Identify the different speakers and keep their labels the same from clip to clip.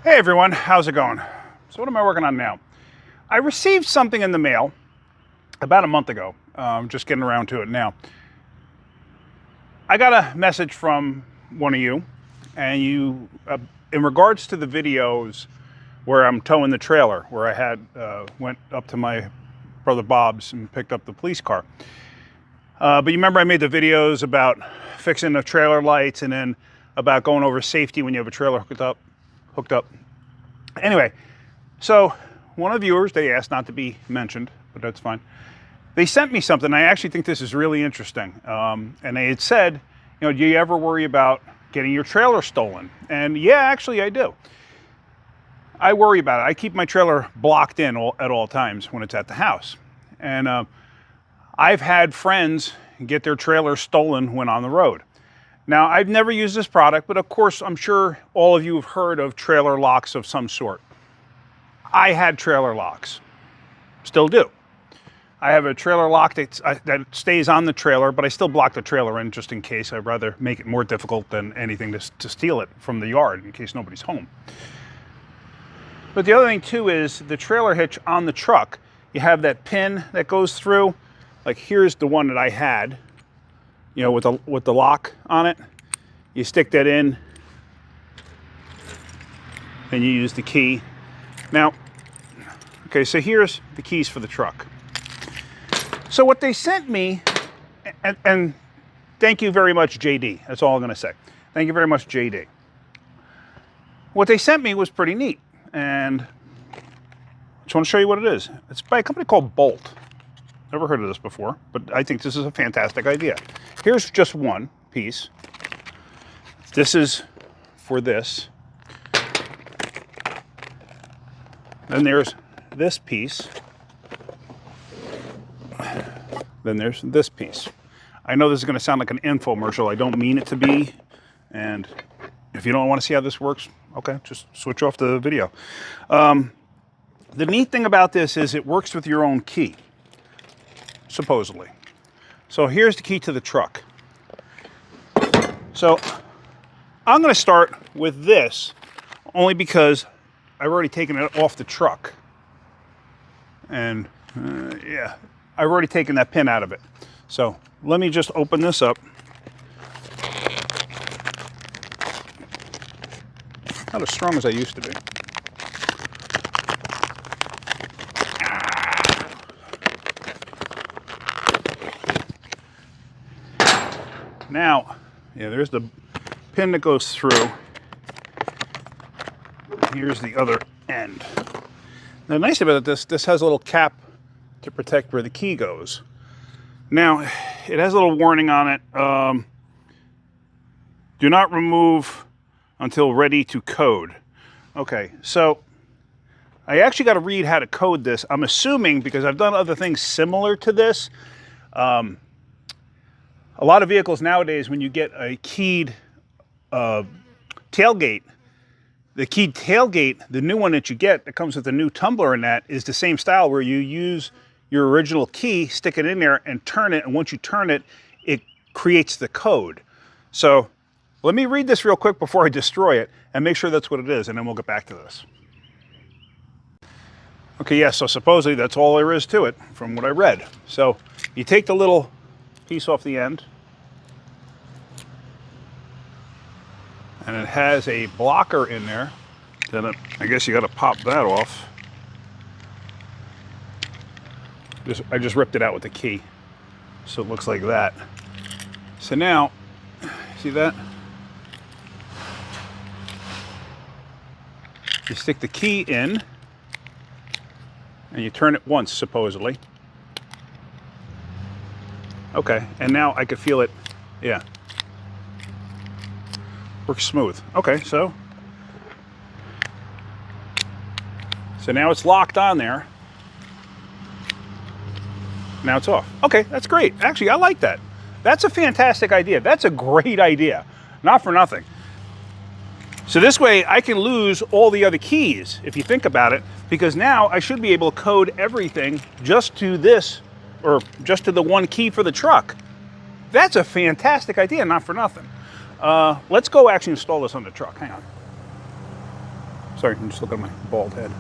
Speaker 1: Hey everyone, how's it going? So what am I working on now? I received something in the mail about a month ago. Just getting around to it now. I got a message from one of you, and you, in regards to the videos where I'm towing the trailer, where I had went up to my brother Bob's and picked up the police car. But you remember I made the videos about fixing the trailer lights and then about going over safety when you have a trailer hooked up. Anyway, so one of the viewers, they asked not to be mentioned, but that's fine. They sent me something. I actually think this is really interesting. And they had said, you know, do you ever worry about getting your trailer stolen? And yeah, actually I do. I worry about it. I keep my trailer blocked in at all times when it's at the house. And I've had friends get their trailer stolen when on the road. Now, I've never used this product, but of course, I'm sure all of you have heard of trailer locks of some sort. I had trailer locks, still do. I have a trailer lock that stays on the trailer, but I still block the trailer in just in case. I'd rather make it more difficult than anything to steal it from the yard in case nobody's home. But the other thing too is the trailer hitch on the truck. You have that pin that goes through. Like here's the one that I had. You know, with the lock on it, you stick that in and you use the key. Now, okay, so here's the keys for the truck. So what they sent me, and thank you very much, JD. That's all I'm gonna say. Thank you very much, JD. What they sent me was pretty neat, and I just want to show you what it is. It's by a company called Bolt. Never heard of this before, but I think this is a fantastic idea. Here's just one piece. This is for this. Then there's this piece. Then there's this piece. I know this is going to sound like an infomercial. I don't mean it to be. And if you don't want to see how this works, okay, just switch off the video. The neat thing about this is it works with your own key. Supposedly. So here's the key to the truck. So I'm going to start with this only because I've already taken it off the truck. And yeah, I've already taken that pin out of it. So let me just open this up. Not as strong as I used to be. Now, yeah, there's the pin that goes through. Here's the other end. Now, the nice thing about this has a little cap to protect where the key goes. Now, it has a little warning on it. Do not remove until ready to code. Okay, so I actually got to read how to code this. I'm assuming, because I've done other things similar to this, a lot of vehicles nowadays, when you get a keyed tailgate, the keyed tailgate, the new one that you get that comes with a new tumbler in that is the same style where you use your original key, stick it in there and turn it. And once you turn it, it creates the code. So let me read this real quick before I destroy it and make sure that's what it is. And then we'll get back to this. Okay, yeah, so supposedly that's all there is to it from what I read. So you take the little piece off the end, and it has a blocker in there. Then I guess you got to pop that off. I just ripped it out with the key, so it looks like that. So now, see that? You stick the key in, and you turn it once, supposedly. Okay, and now I could feel it, yeah. Works smooth. Okay, so now it's locked on there. Now it's off. Okay, that's great. Actually, I like that. That's a fantastic idea. That's a great idea. Not for nothing. So this way I can lose all the other keys, if you think about it, because now I should be able to code everything just to this, or just to the one key for the truck. That's a fantastic idea, not for nothing. Let's go actually install this on the truck. Hang on. Sorry, I'm just looking at my bald head.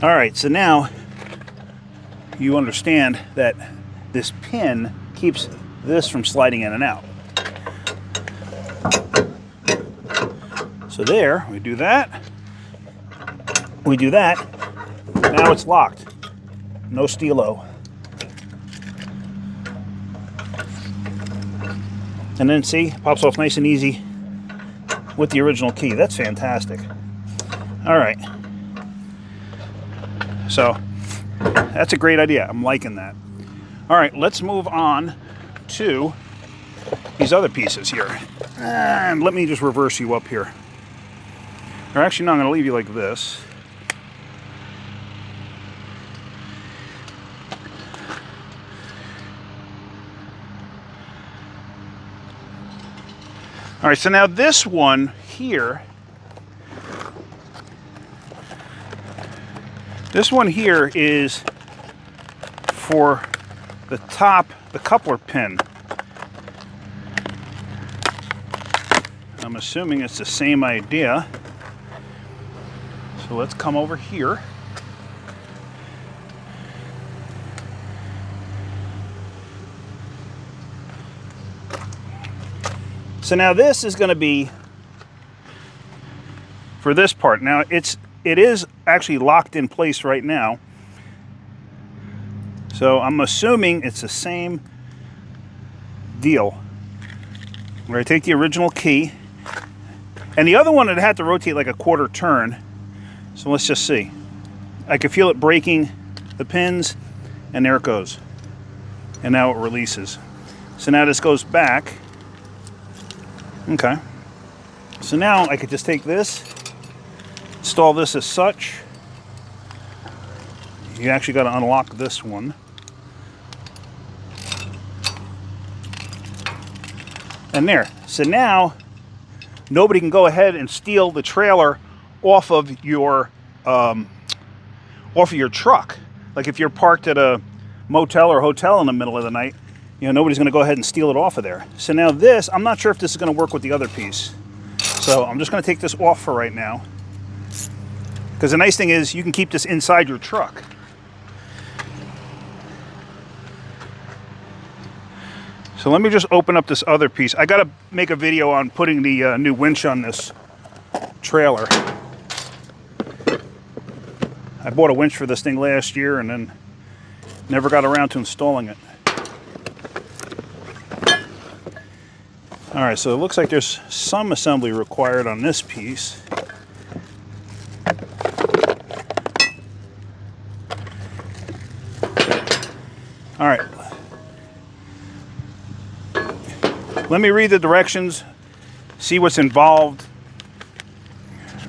Speaker 1: All right, so now you understand that this pin keeps this from sliding in and out. So there, we do that. We do that. Now it's locked. No stilo. And then see, pops off nice and easy with the original key. That's fantastic. All right. So that's a great idea. I'm liking that. All right, let's move on to these other pieces here. And let me just reverse you up here. Or actually, no, I'm going to leave you like this. All right, so now this one here, is for the top, the coupler pin. I'm assuming it's the same idea. So let's come over here. So now this is going to be for this part. Now it is actually locked in place right now. So I'm assuming it's the same deal. Where I take the original key, and the other one it had to rotate like a quarter turn. So let's just see. I can feel it breaking the pins, and there it goes. And now it releases. So now this goes back. Okay. So now I could just take this, install this as such. You actually got to unlock this one. And there. So now nobody can go ahead and steal the trailer off of your truck. Like if you're parked at a motel or hotel in the middle of the night, you know, nobody's going to go ahead and steal it off of there. So now this, I'm not sure if this is going to work with the other piece. So I'm just going to take this off for right now. Because the nice thing is you can keep this inside your truck. So let me just open up this other piece. I got to make a video on putting the new winch on this trailer. I bought a winch for this thing last year and then never got around to installing it. All right, so it looks like there's some assembly required on this piece. All right. Let me read the directions, see what's involved,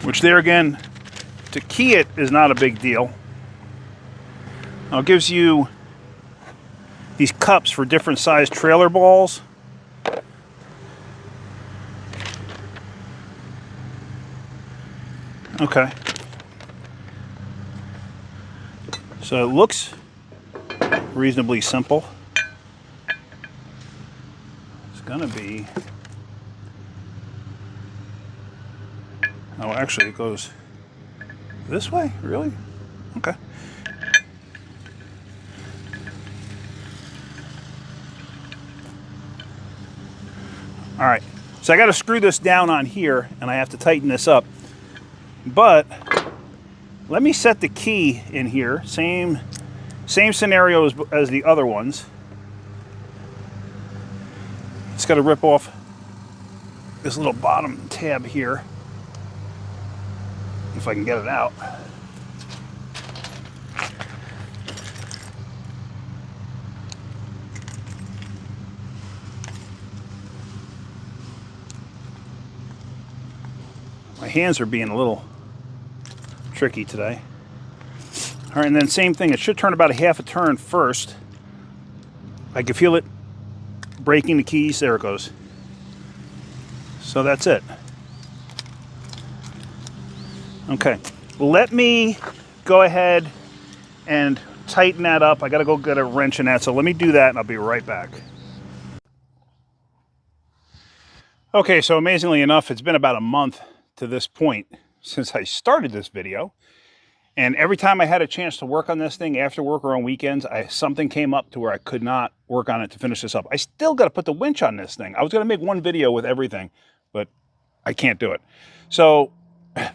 Speaker 1: which there again, to key it is not a big deal. Now it gives you these cups for different size trailer balls. Okay. So it looks reasonably simple. It's gonna be, oh actually it goes this way? Really? Okay. All right, so I got to screw this down on here and I have to tighten this up. But let me set the key in here. Same scenario as the other ones. Just got to rip off this little bottom tab here. If I can get it out. My hands are being a little tricky today. All right, and then same thing. It should turn about a half a turn first. I can feel it breaking the keys. There it goes. So that's it. Okay, let me go ahead and tighten that up. I got to go get a wrench in that. So let me do that and I'll be right back. Okay, so amazingly enough, it's been about a month to this point since I started this video. And every time I had a chance to work on this thing after work or on weekends, something came up to where I could not work on it to finish this up. I still got to put the winch on this thing. I was going to make one video with everything, but I can't do it. So,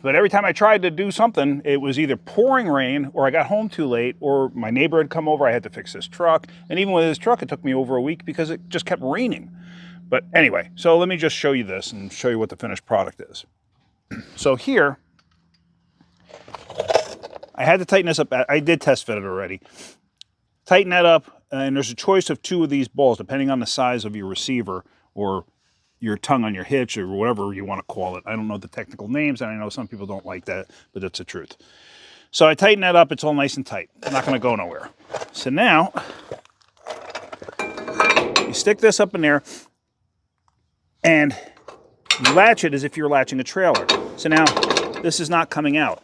Speaker 1: but every time I tried to do something, it was either pouring rain, or I got home too late, or my neighbor had come over, I had to fix his truck. And even with his truck, it took me over a week because it just kept raining. But anyway, so let me just show you this and show you what the finished product is. So here, I had to tighten this up. I did test fit it already. Tighten that up, and there's a choice of two of these balls, depending on the size of your receiver or your tongue on your hitch or whatever you want to call it. I don't know the technical names, and I know some people don't like that, but that's the truth. So I tighten that up. It's all nice and tight. It's not going to go nowhere. So now, you stick this up in there, and you latch it as if you're latching a trailer. So now, this is not coming out.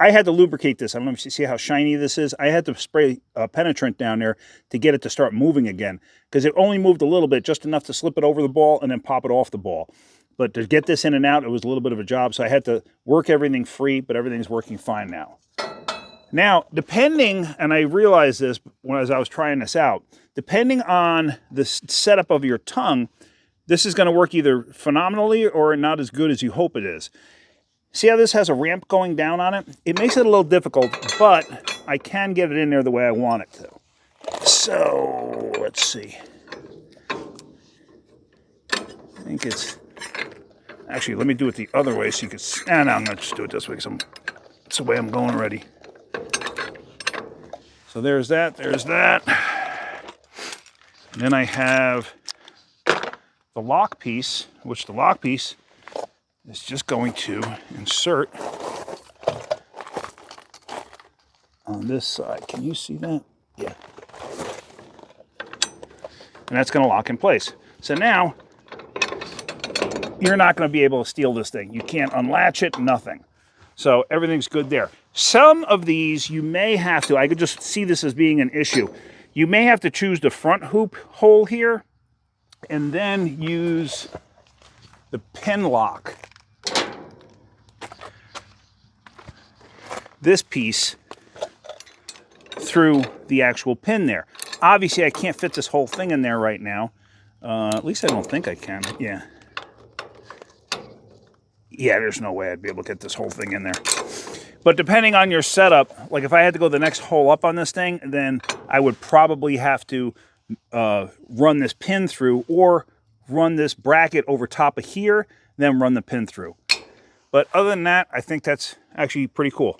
Speaker 1: I had to lubricate this. I don't know if you see how shiny this is. I had to spray penetrant down there to get it to start moving again, because it only moved a little bit, just enough to slip it over the ball and then pop it off the ball. But to get this in and out, it was a little bit of a job, so I had to work everything free, but everything's working fine now. Now, depending, and I realized this as I was trying this out, depending on the setup of your tongue, this is going to work either phenomenally or not as good as you hope it is. See how this has a ramp going down on it? It makes it a little difficult, but I can get it in there the way I want it to. So, let's see. I think it's... Actually, let me do it the other way so you can... No, I'm going to just do it this way because it's the way I'm going already. So there's that, there's that. And then I have the lock piece, which the lock piece is just going to insert on this side. Can you see that? Yeah. And that's going to lock in place. So now, you're not going to be able to steal this thing. You can't unlatch it, nothing. So everything's good there. Some of these you may have to, I could just see this as being an issue. You may have to choose the front hoop hole here and then use the pin lock. This piece through the actual pin there. Obviously, I can't fit this whole thing in there right now. At least I don't think I can. Yeah. Yeah, there's no way I'd be able to get this whole thing in there. But depending on your setup, like if I had to go the next hole up on this thing, then I would probably have to run this pin through or run this bracket over top of here, then run the pin through. But other than that, I think that's actually pretty cool.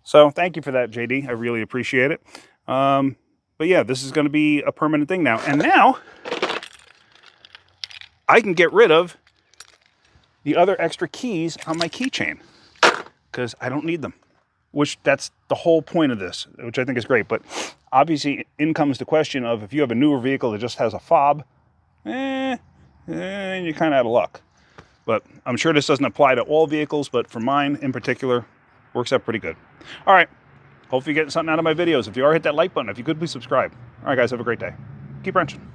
Speaker 1: So thank you for that, JD. I really appreciate it. But yeah, this is going to be a permanent thing now. And now I can get rid of the other extra keys on my keychain because I don't need them, which that's the whole point of this, which I think is great. But obviously in comes the question of if you have a newer vehicle that just has a fob, you're kind of out of luck. But I'm sure this doesn't apply to all vehicles, but for mine in particular, works out pretty good. All right. Hopefully you're getting something out of my videos. If you are, hit that like button. If you could, please subscribe. All right, guys, have a great day. Keep wrenching.